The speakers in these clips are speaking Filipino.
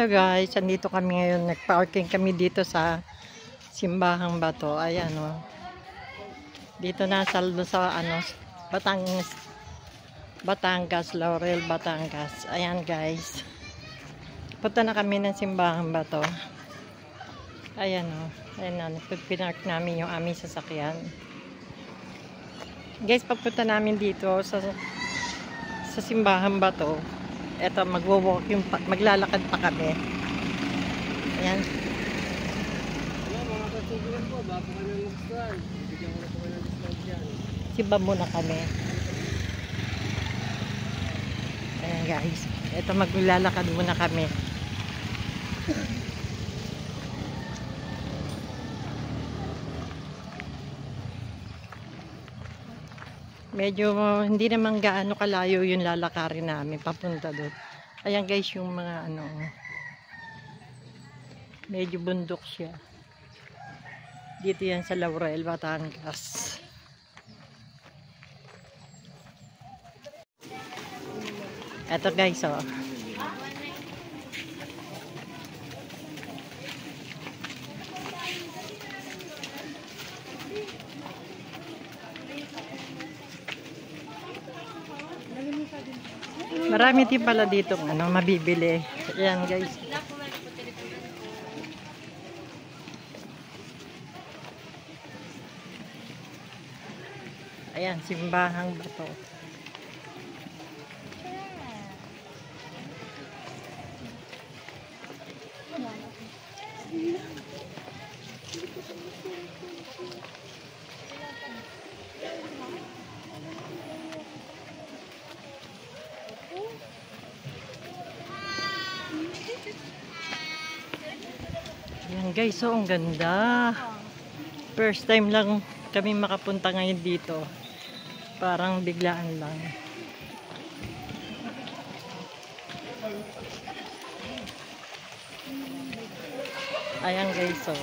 Hello guys, andito kami ngayon. Nag-parking kami dito sa Simbahang Bato. Ayan o. Dito na sa Batangas, Laurel, Batangas. Ayan guys. Punta na kami ng Simbahang Bato. Ayan o. Ayan na. Pinark namin yung aming sasakyan. Guys, pagpunta namin dito sa Simbahang Bato, eto maglalakad pa kami. Ayan. Hello mga kasugulan po, bago kami mag-start. Bigyan ko na po kayo ng discount yan. Simba muna kami. Ayan guys. Eto maglalakad muna kami. Medyo hindi naman gaano kalayo yung lalakarin namin papunta doon. Ayan guys yung mga medyo bundok siya. Dito yan sa Laurel, Batangas. Eto guys oh. Marami din pala dito mabibili. Ayan guys. Ayan, Simbahang Bato. Ayan guys, so ang ganda. First time lang kami makapunta ngayon dito. Parang biglaan lang. Ayan guys, so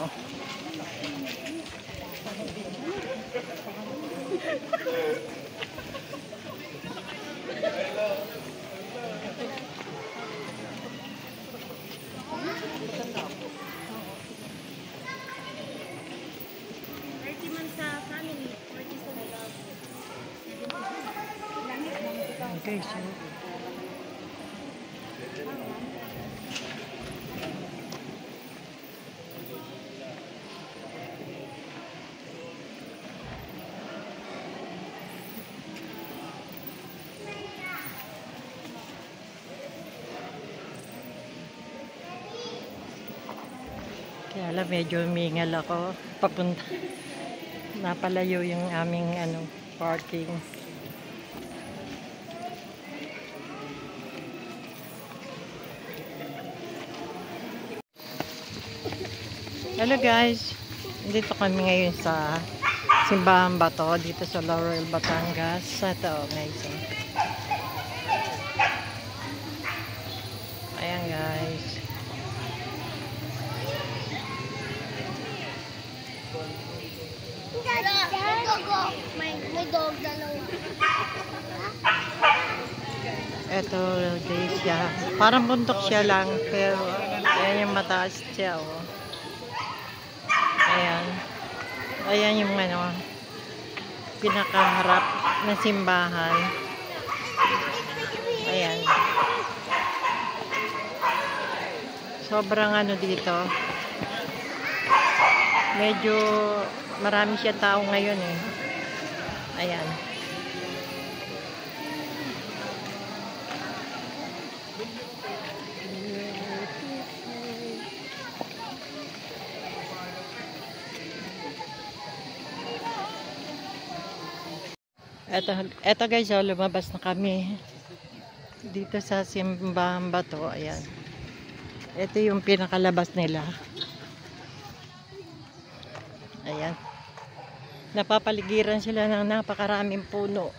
okay, so kaya lang medyo humingal ako papunta. Napalayo yung aming parking. Hello guys, dito kami ngayon sa Simbahang Bato dito sa Laurel, Batangas. Ito guys. Ayan guys. May dog dalawa. Ito guys siya. Parang bundok siya lang pero ayan yung mataas siya oh. Ayan. Ayan yung pinakaharap na simbahan. Ayan. Sobrang dito. Medyo marami siya tao ngayon eh. Ayan. Eto guys, lumabas na kami dito sa Simbahang Bato. Ayan. Ito yung pinakalabas nila. Ayan. Napapaligiran sila ng napakaraming puno.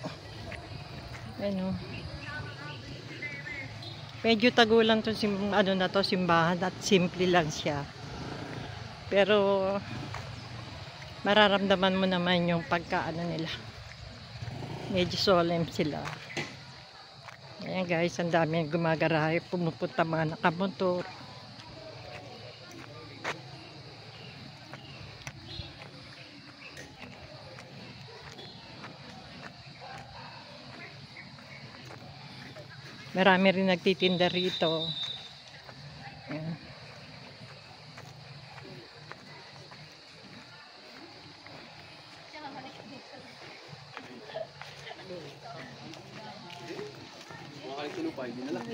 Ayan o. Medyo tagulan to simbahan at simple lang siya. Pero mararamdaman mo naman yung nila. Medyo solemn sila. Ayan guys, ang dami gumagarahe, pumupunta mga nakamotor. Marami rin nagtitinda rito. Ayan. Kahit sino pa, hindi na lang.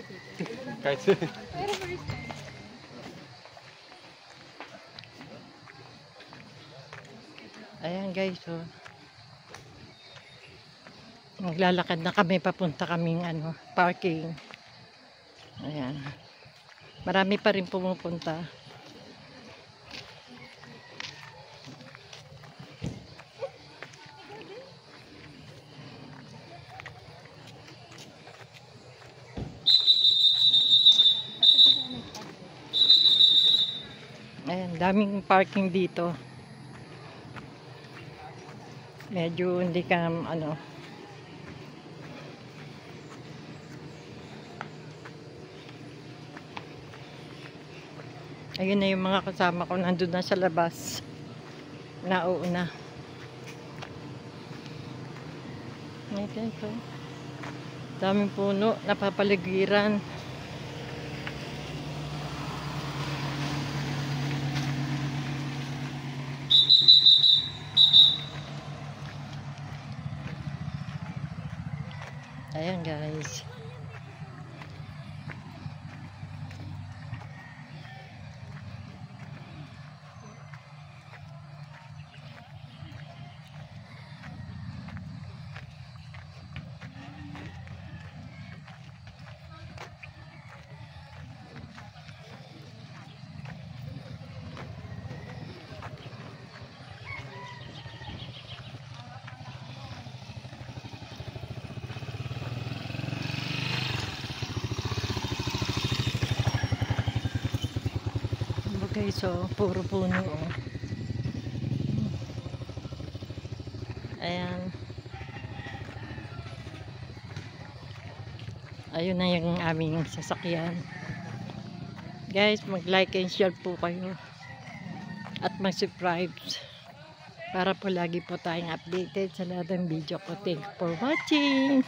Kahit Ayan guys, oh. Maglalakad na kami, papunta kaming parking. Ayan. Marami pa rin pumupunta. Ayan, daming parking dito. Medyo hindi ka ayun na yung mga kasama ko nandun na sa labas. Nauuna. Ito. Daming puno, napapaligiran. Ayan guys. Guys, so puro puno, oh. Ayan. Ayun na yung aming sasakyan. Guys, mag-like and share po kayo. At mag-subscribe. Para po lagi po tayong updated sa lahat ng video ko. Thank you for watching.